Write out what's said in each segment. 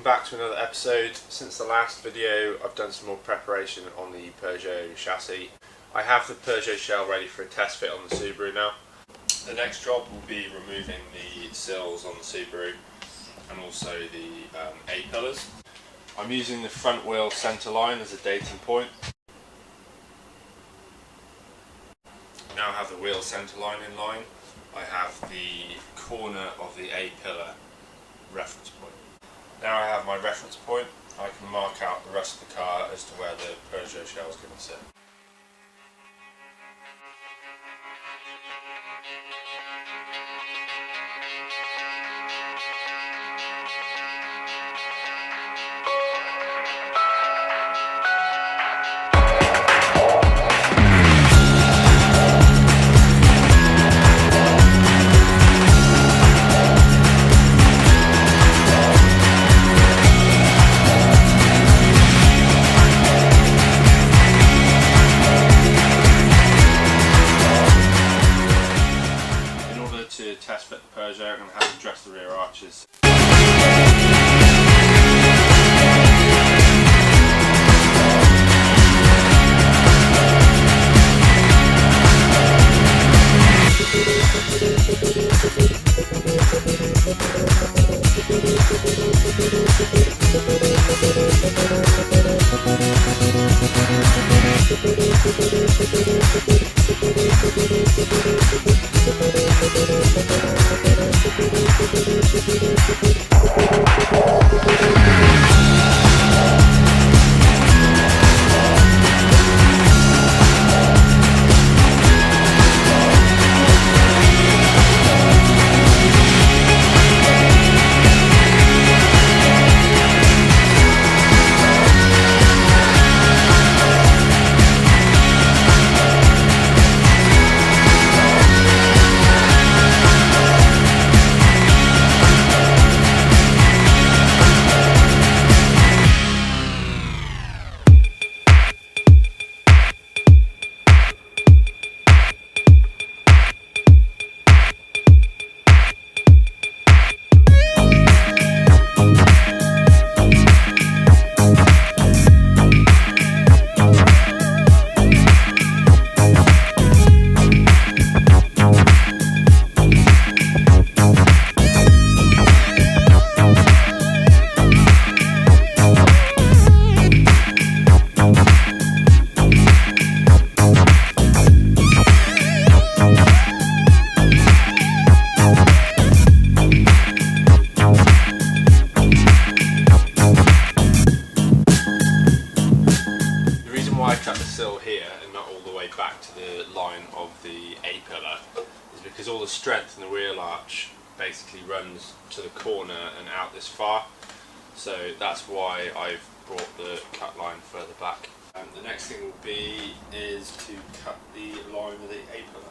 back to another episode. Since the last video I've done some more preparation on the Peugeot chassis. I have the Peugeot shell ready for a test fit on the Subaru now. The next job will be removing the sills on the Subaru and also the A-pillars. I'm using the front wheel centre line as a dating point. Now I have the wheel centre line in line. I have the corner of the A-pillar reference point. Now I have my reference point, I can mark out the rest of the car as to where the Peugeot shell is going to sit. To test fit the Peugeot, I'm going to have to dress the rear arches. Here and not all the way back to the line of the A-pillar is because all the strength in the wheel arch basically runs to the corner and out this far, so that's why I've brought the cut line further back. And the next thing will be is to cut the line of the A-pillar.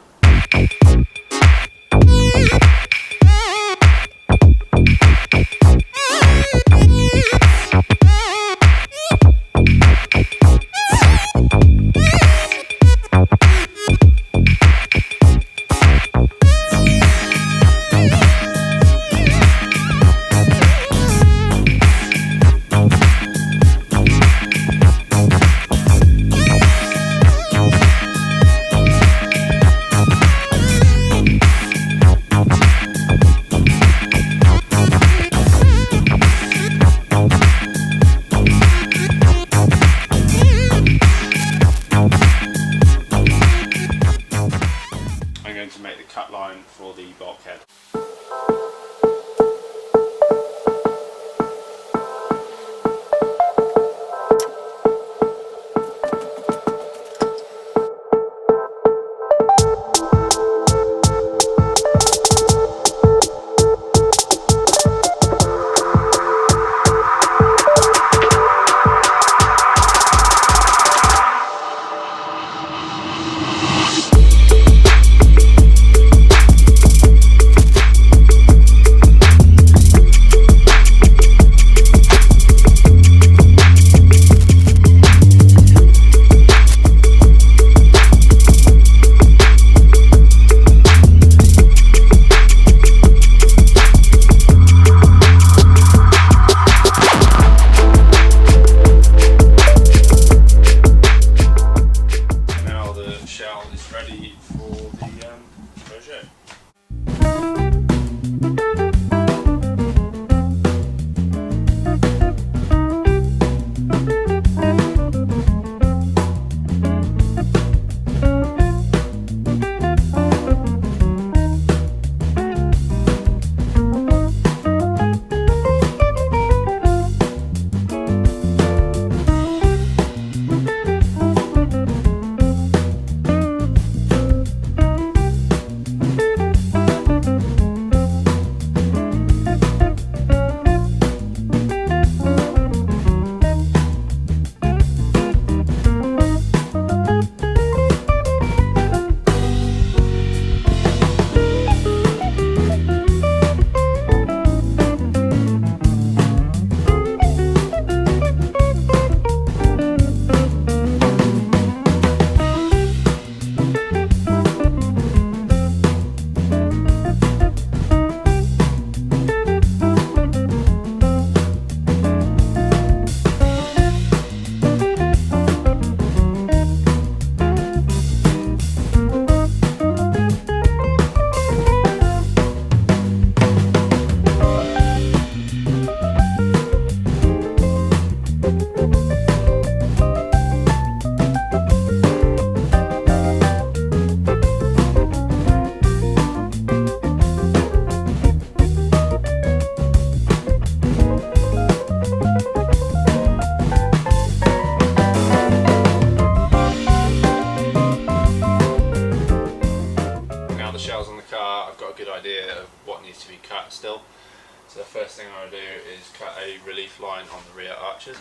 So the first thing I'm going to do is cut a relief line on the rear arches.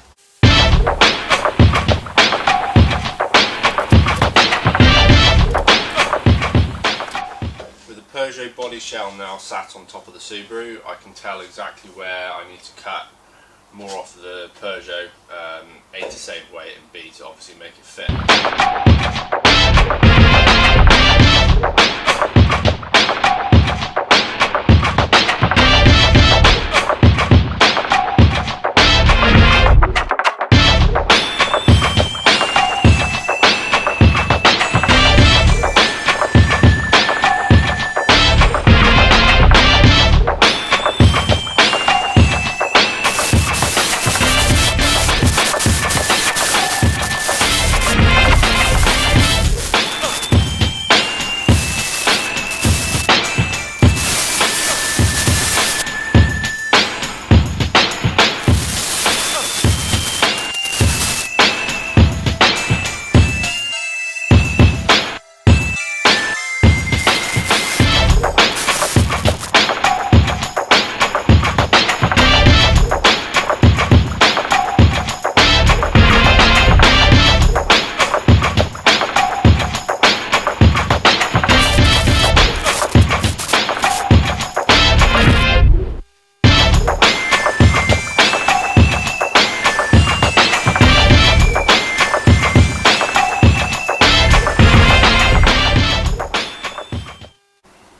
With the Peugeot body shell now sat on top of the Subaru, I can tell exactly where I need to cut more off the Peugeot, A to save weight and B to obviously make it fit.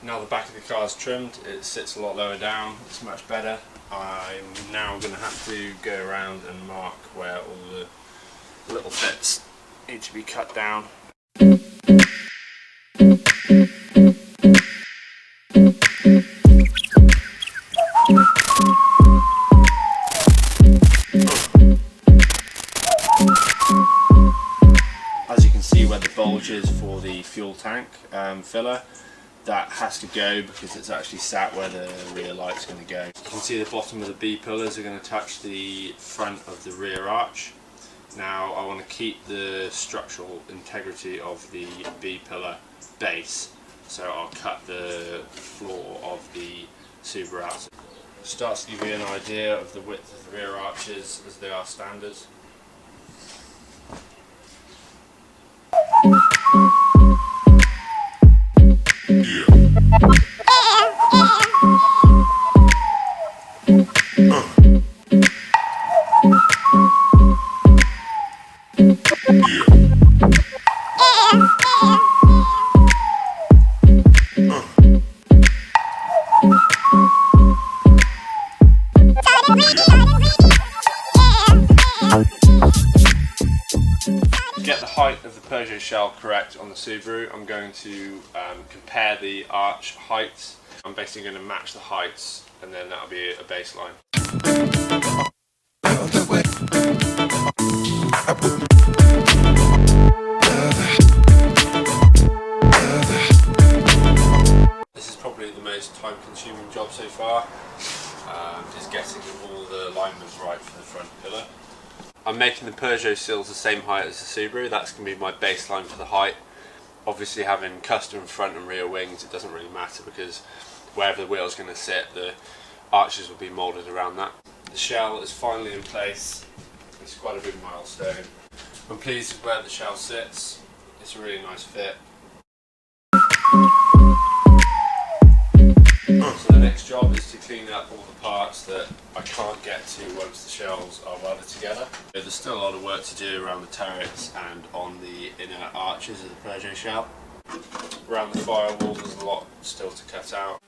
Now the back of the car is trimmed, it sits a lot lower down, it's much better. I'm now going to have to go around and mark where all the little bits need to be cut down. As you can see where the bulge is for the fuel tank filler, that has to go because it's actually sat where the rear light's going to go. You can see the bottom of the B pillars are going to touch the front of the rear arch. Now I want to keep the structural integrity of the B pillar base, so I'll cut the floor of the Subaru out. Starts to give you an idea of the width of the rear arches as they are standard. To get the height of the Peugeot shell correct on the Subaru, I'm going to compare the arch heights. I'm basically going to match the heights, and then that'll be a baseline. This is probably the most time-consuming job so far, is getting all the alignments right for the front pillar. I'm making the Peugeot sills the same height as the Subaru. That's going to be my baseline for the height. Obviously, having custom front and rear wings, it doesn't really matter because wherever the wheel is going to sit, the arches will be moulded around that. The shell is finally in place. It's quite a big milestone. I'm pleased with where the shell sits. It's a really nice fit. So the next job is to clean up all the parts that I can't get to once the shells are welded together. There's still a lot of work to do around the turrets and on the inner arches of the Peugeot shell. Around the firewall there's a lot still to cut out.